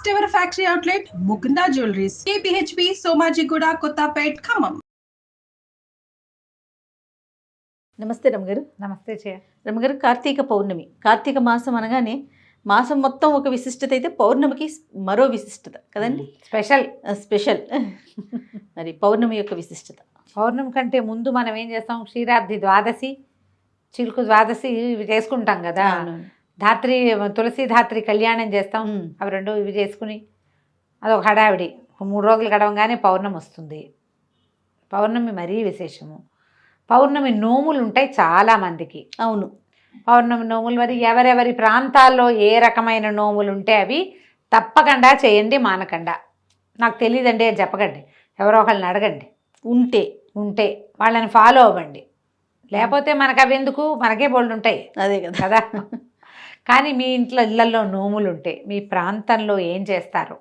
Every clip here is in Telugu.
First ever factory outlet Mukunda jewelleries, KPHP Somajiguda, Kothapet, Khammam. నమస్తే రమగారు. నమస్తే చే రమగారు, కార్తీక పౌర్ణమి. కార్తీక మాసం అనగానే మాసం మొత్తం ఒక విశిష్టత అయితే పౌర్ణమికి మరో విశిష్టత కదండి. స్పెషల్ మరి పౌర్ణమి యొక్క విశిష్టత. పౌర్ణమి కంటే ముందు మనం ఏం చేస్తాం, క్షీరాబ్ది ద్వాదశి, చిలుకు ద్వాదశి ఇవి చేసుకుంటాం కదా. ధాత్రి, తులసి ధాత్రి కళ్యాణం చేస్తాం. అవి రెండు ఇవి చేసుకుని అదొక హడావిడి. 3 రోజులు గడవగానే పౌర్ణమి వస్తుంది. పౌర్ణమి మరీ విశేషము. పౌర్ణమి నోములు ఉంటాయి చాలామందికి. అవును, పౌర్ణమి నోములు మరి ఎవరెవరి ప్రాంతాల్లో ఏ రకమైన నోములు ఉంటే అవి తప్పకుండా చేయండి, మానకుండా. నాకు తెలియదండి అని చెప్పకండి, ఎవరో ఒకళ్ళని అడగండి. ఉంటే వాళ్ళని ఫాలో అవ్వండి. లేకపోతే మనకు అవి ఎందుకు, మనకే బోల్డ్ ఉంటాయి. అదే కదా. కానీ మీ ఇళ్ళల్లో నోములు ఉంటే మీ ప్రాంతంలో ఏం చేస్తారో,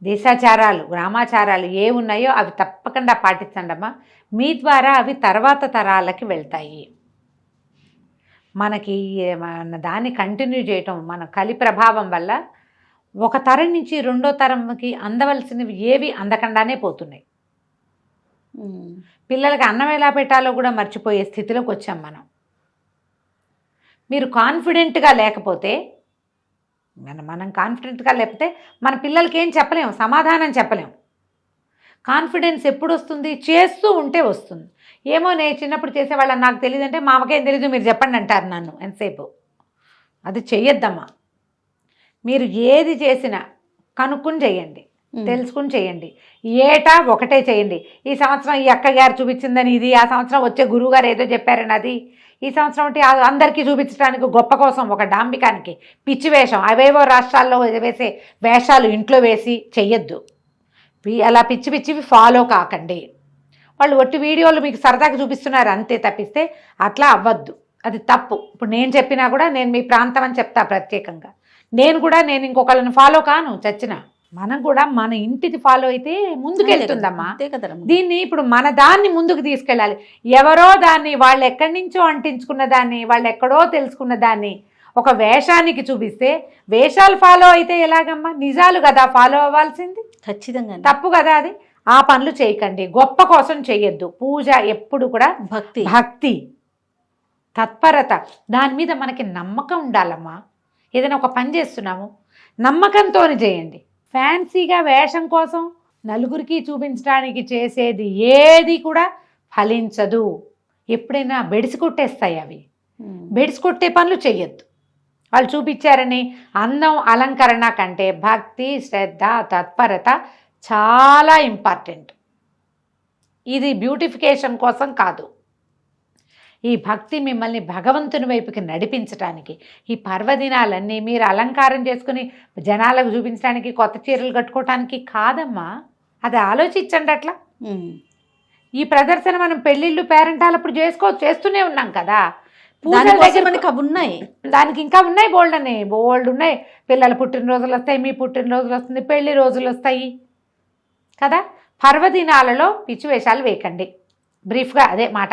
దేశాచారాలు, గ్రామాచారాలు ఏ ఉన్నాయో అవి తప్పకుండా పాటించండి అమ్మా. మీ ద్వారా అవి తర్వాత తరాలకి వెళ్తాయి. మనకి దాన్ని కంటిన్యూ చేయటం, మన కలి ప్రభావం వల్ల ఒక తరం నుంచి రెండో తరంకి అందవలసినవి ఏవి అందకుండానే పోతున్నాయి. పిల్లలకి అన్నం ఎలా పెట్టాలో కూడా మర్చిపోయే స్థితిలోకి వచ్చాం మనం. మీరు కాన్ఫిడెంట్గా లేకపోతే, మనం కాన్ఫిడెంట్గా లేకపోతే మన పిల్లలకి ఏం చెప్పలేము, సమాధానం చెప్పలేము. కాన్ఫిడెన్స్ ఎప్పుడు వస్తుంది, చేస్తూ ఉంటే వస్తుంది. ఏమో నేను చిన్నప్పుడు చేసేవాళ్ళని నాకు తెలియదంటే మా అమ్మకేం తెలీదు మీరు చెప్పండి అంటారు నన్ను ఎంతసేపు. అది చెయ్యొద్దమ్మా. మీరు ఏది చేసినా కనుక్కుని చేయండి, తెలుసుకుని చేయండి. ఏటా ఒకటే చేయండి. ఈ సంవత్సరం ఈ అక్కగారు చూపించిందని ఇది, ఆ సంవత్సరం వచ్చే గురువుగారు ఏదో చెప్పారని అది, ఈ సంవత్సరం అంటే అందరికీ చూపించడానికి గొప్ప కోసం ఒక డాంబికానికి పిచ్చి వేషం, అవేవో రాష్ట్రాల్లో వేసే వేషాలు ఇంట్లో వేసి చెయ్యొద్దు. అలా పిచ్చి పిచ్చివి ఫాలో కాకండి. వాళ్ళు ఒట్టి వీడియోలు మీకు సరదాగా చూపిస్తున్నారు అంతే తప్పిస్తే అట్లా అవ్వద్దు, అది తప్పు. ఇప్పుడు నేను చెప్పినా కూడా నేను మీ ప్రాంతం అని చెప్తా ప్రత్యేకంగా. నేను ఇంకొకళ్ళని ఫాలో కాను చచ్చిన. మనం కూడా మన ఇంటిది ఫాలో అయితే ముందుకెళ్తుందమ్మా. దీన్ని ఇప్పుడు మన దాన్ని ముందుకు తీసుకెళ్ళాలి. ఎవరో దాన్ని, వాళ్ళు ఎక్కడి నుంచో అంటించుకున్న దాన్ని, వాళ్ళు ఎక్కడో తెలుసుకున్న దాన్ని ఒక వేషానికి చూపిస్తే, వేషాలు ఫాలో అయితే ఎలాగమ్మా? నిజాలు కదా ఫాలో అవ్వాల్సింది. ఖచ్చితంగా తప్పు కదా అది. ఆ పనులు చేయకండి, గొప్ప కోసం చెయ్యొద్దు. పూజ ఎప్పుడు కూడా భక్తి, తత్పరత, దాని మీద మనకి నమ్మకం ఉండాలమ్మా. ఏదైనా ఒక పని చేస్తున్నాము నమ్మకంతో చేయండి. ఫ్యాన్సీగా వేషం కోసం నలుగురికి చూపించడానికి చేసేది ఏది కూడా ఫలించదు. ఎప్పుడైనా బెడిసి కొట్టేస్తాయి అవి. బెడిసి కొట్టే పనులు చెయ్యొద్దు. వాళ్ళు చూపించారని అందం, అలంకరణ కంటే భక్తి, శ్రద్ధ, తత్పరత చాలా ఇంపార్టెంట్. ఇది బ్యూటిఫికేషన్ కోసం కాదు. ఈ భక్తి మిమ్మల్ని భగవంతుని వైపుకి నడిపించడానికి, ఈ పర్వదినాలన్నీ మీరు అలంకారం చేసుకుని జనాలకు చూపించడానికి, కొత్త చీరలు కట్టుకోవటానికి కాదమ్మా. అది ఆలోచించండి అట్లా. ఈ ప్రదర్శన మనం పెళ్ళిళ్ళు, పేరెంటాలప్పుడు చేస్తూనే ఉన్నాం కదా. మనకి అవి ఉన్నాయి, దానికి ఇంకా ఉన్నాయి, బోల్డ్ ఉన్నాయి. పిల్లల పుట్టినరోజులు వస్తాయి, మీ పుట్టినరోజులు వస్తుంది, పెళ్లి రోజులు వస్తాయి కదా. పర్వదినాలలో పిచ్చి వేషాలు వేయకండి. బ్రీఫ్గా అదే మాట.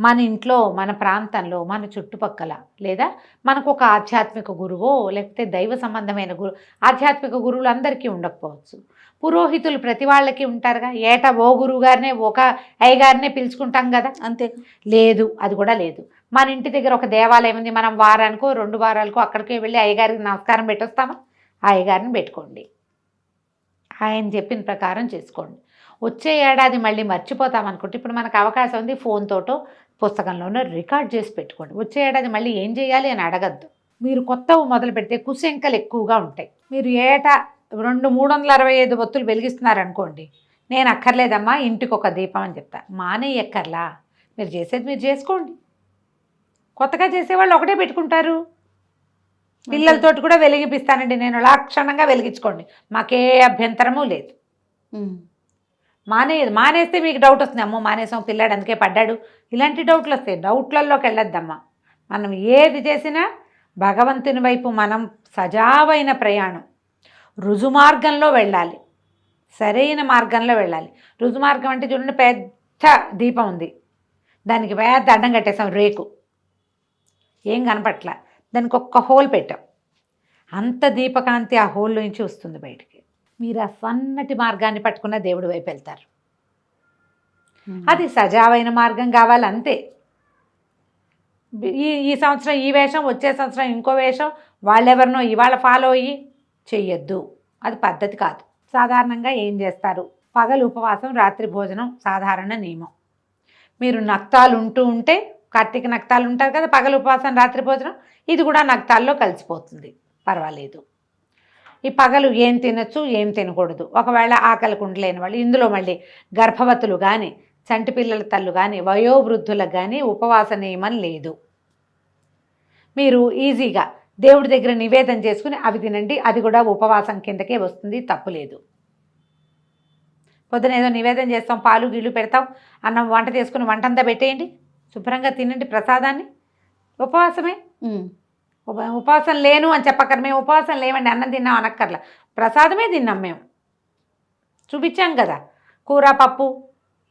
మన ఇంట్లో, మన ప్రాంతంలో, మన చుట్టుపక్కల, లేదా మనకు ఒక ఆధ్యాత్మిక గురువో లేకపోతే దైవ సంబంధమైన ఆధ్యాత్మిక గురువులు అందరికీ ఉండకపోవచ్చు. పురోహితులు ప్రతి వాళ్ళకి ఉంటారుగా. ఏటా ఓ గురువు గారినే, ఒక అయ్యగారినే పిలుచుకుంటాం కదా. అంతే లేదు, అది కూడా లేదు. మన ఇంటి దగ్గర ఒక దేవాలయం ఉంది, మనం వారానికో 2 వారాలకో అక్కడికే వెళ్ళి అయ్యగారికి నమస్కారం పెట్టొస్తామా? ఆ అయ్యగారిని పెట్టుకోండి, ఆయన చెప్పిన ప్రకారం చేసుకోండి. వచ్చే ఏడాది మళ్ళీ మర్చిపోతాం అనుకుంటే ఇప్పుడు మనకు అవకాశం ఉంది, ఫోన్ తోటో పుస్తకంలోనో రికార్డ్ చేసి పెట్టుకోండి. వచ్చే ఏడాది మళ్ళీ ఏం చేయాలి అని అడగద్దు. మీరు కొత్తవి మొదలు పెడితే కుశంకలు ఎక్కువగా ఉంటాయి. మీరు ఏటా 365 ఒత్తులు వెలిగిస్తున్నారనుకోండి, నేను అక్కర్లేదమ్మా ఇంటికి ఒక దీపం అని చెప్తా. ఎక్కర్లా, మీరు చేసేది మీరు చేసుకోండి. కొత్తగా చేసేవాళ్ళు ఒకటే పెట్టుకుంటారు. పిల్లలతోటి కూడా వెలిగిపిస్తానండి నేను, లక్షణంగా వెలిగించుకోండి, మాకే అభ్యంతరము లేదు. మానేస్తే మీకు డౌట్ వస్తుంది, అమ్మో మానేసాం పిల్లాడు అందుకే పడ్డాడు, ఇలాంటి డౌట్లు వస్తాయి. డౌట్లలోకి వెళ్ళొద్దమ్మా. మనం ఏది చేసినా భగవంతుని వైపు మనం సజావైన ప్రయాణం, రుజుమార్గంలో వెళ్ళాలి, సరైన మార్గంలో వెళ్ళాలి. రుజుమార్గం అంటే చూడండి, పెద్ద దీపం ఉంది, దానికి పెద్ద అడ్డం కట్టేసాం, రేకు ఏం కనపట్ల, దానికి ఒక్క హోల్ పెట్టాం. అంత దీపకాంతి ఆ హోల్లో నుంచి వస్తుంది బయటికి. మీరు ఆ సన్నటి మార్గాన్ని పట్టుకున్న దేవుడి వైపు వెళ్తారు. అది సజావైన మార్గం కావాలి అంతే. ఈ సంవత్సరం ఈ వేషం, వచ్చే సంవత్సరం ఇంకో వేషం, వాళ్ళెవరినో ఇవాళ ఫాలో అయ్యి చెయ్యొద్దు. అది పద్ధతి కాదు. సాధారణంగా ఏం చేస్తారు? పగలు ఉపవాసం, రాత్రి భోజనం సాధారణ నియమం. మీరు నక్తాలు ఉంటే కార్తీక నక్తాలు ఉంటారు కదా, పగలు ఉపవాసం రాత్రి భోజనం, ఇది కూడా నక్తాల్లో కలిసిపోతుంది, పర్వాలేదు. ఈ పగలు ఏం తినచ్చు ఏం తినకూడదు, ఒకవేళ ఆకలికి ఉండలేని వాళ్ళు, ఇందులో మళ్ళీ గర్భవతులు కానీ చంటి పిల్లల తల్లు కానీ వయోవృద్ధులకు కానీ ఉపవాస నియమం లేదు. మీరు ఈజీగా దేవుడి దగ్గర నివేదన చేసుకుని అవి తినండి, అది కూడా ఉపవాసం కిందకే వస్తుంది, తప్పులేదు. పొద్దున ఏదో నివేదన చేస్తాం, పాలు గిళ్ళు పెడతాం, అన్నం వంట చేసుకుని వంటంతా పెట్టేయండి, శుభ్రంగా తినండి ప్రసాదాన్ని, ఉపవాసమే. ఉపవాసం లేను అని చెప్పక్కర్, మేము ఉపవాసం లేవండి అన్నం తిన్నాం అనక్కర్లా, ప్రసాదమే తిన్నాం మేము, చూపించాం కదా. కూర పప్పు,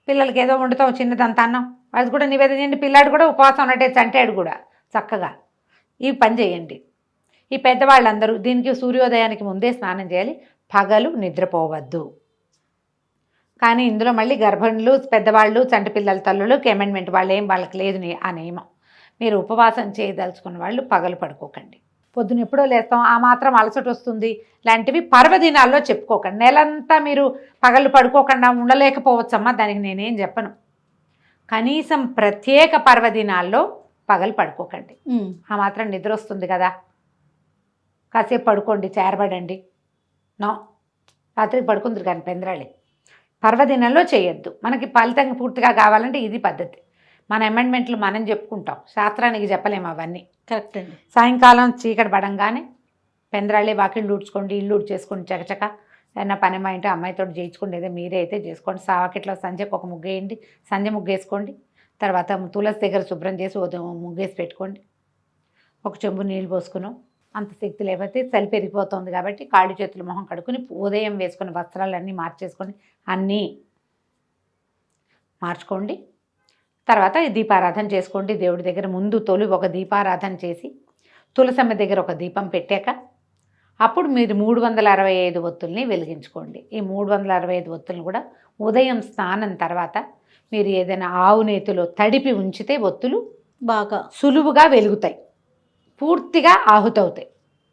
పిల్లలకి ఏదో వండుతాం చిన్నదంత అన్నం, అది కూడా నివేదన చేయండి. పిల్లాడు కూడా ఉపవాసం ఉన్నట్టే చంటాడు కూడా చక్కగా. ఈ పని చేయండి. ఈ పెద్దవాళ్ళందరూ దీనికి సూర్యోదయానికి ముందే స్నానం చేయాలి, పగలు నిద్రపోవద్దు. కానీ ఇందులో మళ్ళీ గర్భిణులు, పెద్దవాళ్ళు, చంటి పిల్లల తల్లులకి అమెండ్మెంట్, వాళ్ళకి లేదు ఆ నియమం. మీరు ఉపవాసం చేయదలుచుకున్న వాళ్ళు పగలు పడుకోకండి. పొద్దున ఎప్పుడో లేస్తాం, ఆ మాత్రం అలసట వస్తుంది లాంటివి పర్వదినాల్లో చెప్పుకోకండి. నెలంతా మీరు పగలు పడుకోకుండా ఉండలేకపోవచ్చమ్మా, దానికి నేనేం చెప్పను. కనీసం ప్రత్యేక పర్వదినాల్లో పగలు పడుకోకండి. ఆ మాత్రం నిద్ర వస్తుంది కదా, కాసేపు పడుకోండి, చేరబడండి. నో, రాత్రికి పడుకుందరు కానీ పెందరాళి. పర్వదినంలో చేయొద్దు. మనకి ఫలితం పూర్తిగా కావాలంటే ఇది పద్ధతి. మన అమెండ్మెంట్లు మనం చెప్పుకుంటాం, శాస్త్రానికి చెప్పలేము అవన్నీ. కరెక్ట్ అండి. సాయంకాలం చీకటి పడంగానే పెందరాళ్ళే వాకిళ్ళు ఊడ్చుకోండి, ఇల్లు ఊడ్చేసుకోండి చకచక. ఏదైనా పని మా ఇంటి అమ్మాయితో చేయించుకోండి, ఏదో మీరే అయితే చేసుకోండి. సావాకిట్లో సంజకి ఒక ముగ్గు వేయండి, సంజ ముగ్గేసుకోండి. తర్వాత తులసి దగ్గర శుభ్రం చేసి ఉదయం ముగ్గేసి పెట్టుకోండి. ఒక చెంబు నీళ్ళు పోసుకున్నాం, అంత శక్తి లేకపోతే చలి పెరిగిపోతుంది కాబట్టి కాళ్ళు చేతులు మొహం కడుక్కుని ఉదయం వేసుకున్న వస్త్రాలన్నీ మార్చేసుకోండి, అన్నీ మార్చుకోండి. తర్వాత దీపారాధన చేసుకోండి. దేవుడి దగ్గర ముందు తొలి ఒక దీపారాధన చేసి తులసమ్మ దగ్గర ఒక దీపం పెట్టాక అప్పుడు మీరు 365 ఒత్తుల్ని వెలిగించుకోండి. ఈ 365 ఒత్తులను కూడా ఉదయం స్నానం తర్వాత మీరు ఏదైనా ఆవు నేతిలో తడిపి ఉంచితే ఒత్తులు బాగా సులువుగా వెలుగుతాయి, పూర్తిగా ఆహుతవుతాయి.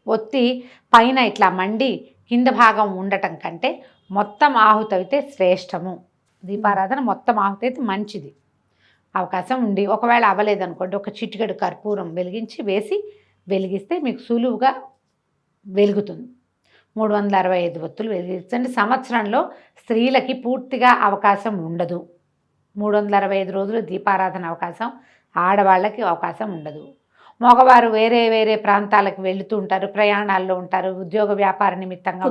ఒత్తి పైన ఇట్లా మండి కింద భాగం ఉండటం కంటే మొత్తం ఆహుతయితే శ్రేష్టము. దీపారాధన మొత్తం ఆహుతయితే మంచిది. అవకాశం ఉండి ఒకవేళ అవ్వలేదనుకోండి, ఒక చిటికెడు కర్పూరం వెలిగిస్తే మీకు సులువుగా వెలుగుతుంది. 365 ఒత్తులు వెలిగించండి. సంవత్సరంలో స్త్రీలకి పూర్తిగా అవకాశం ఉండదు. 365 రోజులు దీపారాధన అవకాశం ఆడవాళ్ళకి అవకాశం ఉండదు. మగవారు వేరే వేరే ప్రాంతాలకు వెళుతూ ఉంటారు, ప్రయాణాల్లో ఉంటారు, ఉద్యోగ వ్యాపార నిమిత్తంగా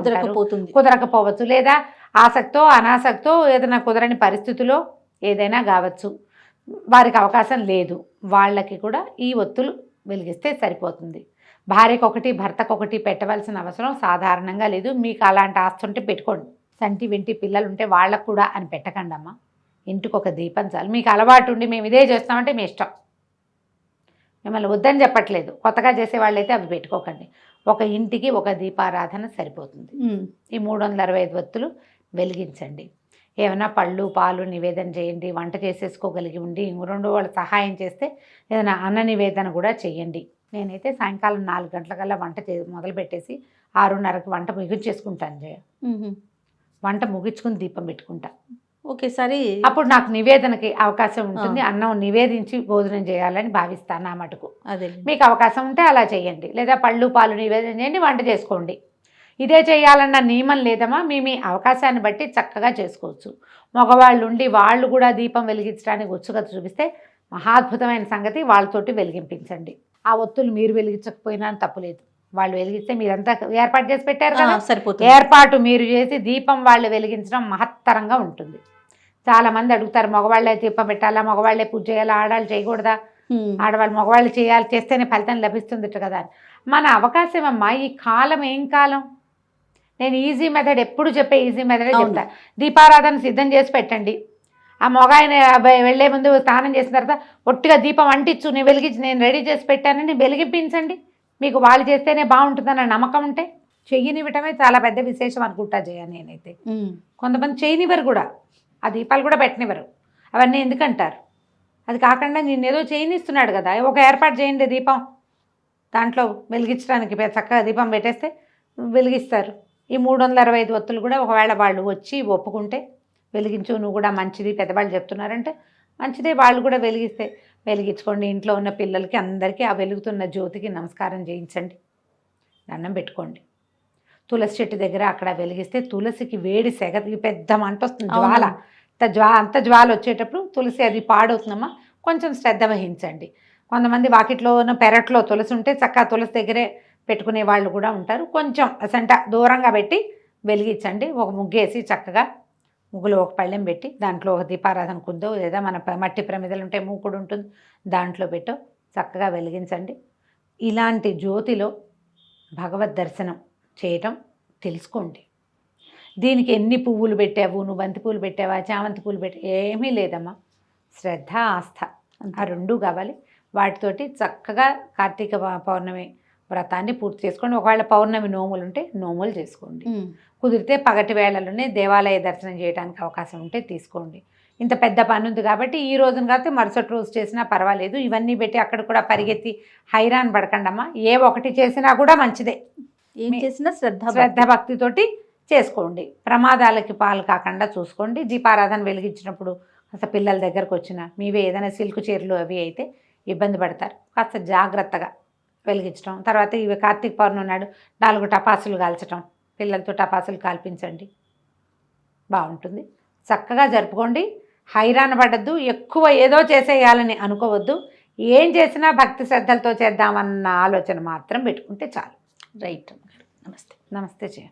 కుదరకపోవచ్చు, లేదా ఆసక్తో అనాసక్తో ఏదైనా కుదరని పరిస్థితిలో ఏదైనా కావచ్చు, వారికి అవకాశం లేదు. వాళ్ళకి కూడా ఈ ఒత్తులు వెలిగిస్తే సరిపోతుంది. భార్యకు ఒకటి భర్తకు ఒకటి పెట్టవలసిన అవసరం సాధారణంగా లేదు. మీకు అలాంటి ఆస్తి ఉంటే పెట్టుకోండి. సంటి వెంటి పిల్లలు ఉంటే వాళ్ళకు కూడా అని పెట్టకండి అమ్మ. ఇంటికి ఒక దీపం చాలు. మీకు అలవాటు ఉండి మేము ఇదే చేస్తామంటే మీ ఇష్టం, మిమ్మల్ని వద్దని చెప్పట్లేదు. కొత్తగా చేసేవాళ్ళైతే అవి పెట్టుకోకండి. ఒక ఇంటికి ఒక దీపారాధన సరిపోతుంది. ఈ 365 ఒత్తులు వెలిగించండి. ఏమైనా పళ్ళు పాలు నివేదన చేయండి. వంట చేసేసుకోగలిగి ఉండి 2 వాళ్ళు సహాయం చేస్తే ఏదైనా అన్న నివేదన కూడా చేయండి. నేనైతే సాయంకాలం 4 గంటలకల్లా వంట మొదలు పెట్టేసి 6:30కి వంట ముగించేసుకుంటాను జయ. వంట ముగించుకుని దీపం పెట్టుకుంటా ఒకేసారి. అప్పుడు నాకు నివేదనకి అవకాశం ఉంటుంది. అన్నం నివేదించి భోజనం చేయాలని భావిస్తాను. నా మటుకు అదే మీకు అవకాశం ఉంటే అలా చేయండి, లేదా పళ్ళు పాలు నివేదన చేయండి, వంట చేసుకోండి. ఇదే చేయాలన్న నియమం లేదమ్మా. మీ అవకాశాన్ని బట్టి చక్కగా చేసుకోవచ్చు. మగవాళ్ళు ఉండి వాళ్ళు కూడా దీపం వెలిగించడానికి ఉత్సుకత చూపిస్తే మహాద్భుతమైన సంగతి, వాళ్ళతోటి వెలిగింపించండి. ఆ ఒత్తులు మీరు వెలిగించకపోయినా తప్పులేదు, వాళ్ళు వెలిగిస్తే మీరంతా ఏర్పాటు చేసి పెట్టారు కదా, సరిపోతుంది. ఏర్పాటు మీరు చేసి దీపం వాళ్ళు వెలిగించడం మహత్తరంగా ఉంటుంది. చాలామంది అడుగుతారు, మగవాళ్ళే దీపం పెట్టాలా, మగవాళ్ళే పూజ చేయాలా, ఆడవాళ్ళు చేయకూడదా, ఆడవాళ్ళు మగవాళ్ళు చేయాలి, చేస్తేనే ఫలితం లభిస్తుంది కదా. మన అవకాశం అమ్మా. ఈ కాలం ఏం కాలం. నేను ఈజీ మెథడ్ ఎప్పుడు చెప్పే ఈజీ మెథడే చెప్తా. దీపారాధన సిద్ధం చేసి పెట్టండి. ఆ మొగాయన వెళ్ళే ముందు స్నానం చేసిన తర్వాత ఒట్టిగా దీపం అంటించు, నేను వెలిగించి నేను రెడీ చేసి పెట్టానని వెలిగింపించండి. మీకు వాళ్ళు చేస్తేనే బాగుంటుందన్న నమ్మకం ఉంటే చెయ్యనివ్వటమే చాలా పెద్ద విశేషం అనుకుంటా జయ నేనైతే. కొంతమంది చేయనివ్వరు కూడా, ఆ దీపాలు కూడా పెట్టనివ్వరు. అవన్నీ ఎందుకంటారు? అది కాకుండా నేను ఏదో చేయనిస్తున్నాడు కదా, ఒక ఏర్పాటు చేయండి దీపం, దాంట్లో వెలిగించడానికి చక్కగా దీపం పెట్టేస్తే వెలిగిస్తారు. ఈ 365 ఒత్తులు కూడా ఒకవేళ వాళ్ళు వచ్చి ఒప్పుకుంటే వెలిగించు, నువ్వు కూడా మంచిది పెద్దవాళ్ళు చెప్తున్నారంటే మంచిదే, వాళ్ళు కూడా వెలిగిస్తే వెలిగించుకోండి. ఇంట్లో ఉన్న పిల్లలకి అందరికీ ఆ వెలుగుతున్న జ్యోతికి నమస్కారం చేయించండి, దండం పెట్టుకోండి. తులసి చెట్టు దగ్గర అక్కడ వెలిగిస్తే తులసికి వేడి సెగ పెద్ద మంట వస్తుంది, జ్వాల అంత జ్వాల వచ్చేటప్పుడు తులసి అది పాడవుతుందమ్మా, కొంచెం శ్రద్ధ వహించండి. కొంతమంది వాకిట్లోనూ పెరట్లో తులసి ఉంటే చక్కగా తులసి దగ్గరే పెట్టుకునే వాళ్ళు కూడా ఉంటారు. కొంచెం అసంట దూరంగా పెట్టి వెలిగించండి. ఒక ముగ్గేసి చక్కగా ముగ్గులో ఒక పళ్ళెం పెట్టి దాంట్లో ఒక దీపారాధన కుందో లేదా మన మట్టి ప్రమిదలు ఉంటే మూకుడు ఉంటుంది దాంట్లో పెట్టో చక్కగా వెలిగించండి. ఇలాంటి జ్యోతిలో భగవద్ దర్శనం చేయటం తెలుసుకోండి. దీనికి ఎన్ని పువ్వులు పెట్టావు, నువ్వు బంతి పూలు పెట్టావా, చామంతి పూలు పెట్టావు, ఏమీ లేదమ్మా. శ్రద్ధ ఆస్థ ఆ రెండూ కావాలి. వాటితోటి చక్కగా కార్తీక పౌర్ణమి వ్రతాన్ని పూర్తి చేసుకోండి. ఒకవేళ పౌర్ణమి నోములు ఉంటే నోములు చేసుకోండి. కుదిరితే పగటి వేళలోనే దేవాలయ దర్శనం చేయడానికి అవకాశం ఉంటే తీసుకోండి. ఇంత పెద్ద పని ఉంది కాబట్టి ఈ రోజున కాబట్టి మరుసటి రోజు చేసినా పర్వాలేదు. ఇవన్నీ పెట్టి అక్కడ కూడా పరిగెత్తి హైరాన్ పడకండమ్మా. ఏ ఒకటి చేసినా కూడా మంచిదే, ఏం చేసినా శ్రద్ధ భక్తితోటి చేసుకోండి. ప్రమాదాలకి పాలు కాకుండా చూసుకోండి. దీపారాధన వెలిగించినప్పుడు కాస్త పిల్లల దగ్గరకు వచ్చిన మీవే ఏదైనా సిల్క్ చీరలు అవి అయితే ఇబ్బంది పడతారు, కాస్త జాగ్రత్తగా వెలిగించడం. తర్వాత ఇవి కార్తీక పౌర్ణమి నాడు 4 టపాసులు కాల్చడం, పిల్లలతో టపాసులు కాల్పించండి, బాగుంటుంది. చక్కగా జరుపుకోండి. హైరాణ పడద్దు, ఎక్కువ ఏదో చేసేయాలని అనుకోవద్దు. ఏం చేసినా భక్తి శ్రద్ధలతో చేద్దామన్న ఆలోచన మాత్రం పెట్టుకుంటే చాలు. రైట్. నమస్తే. నమస్తే జయ.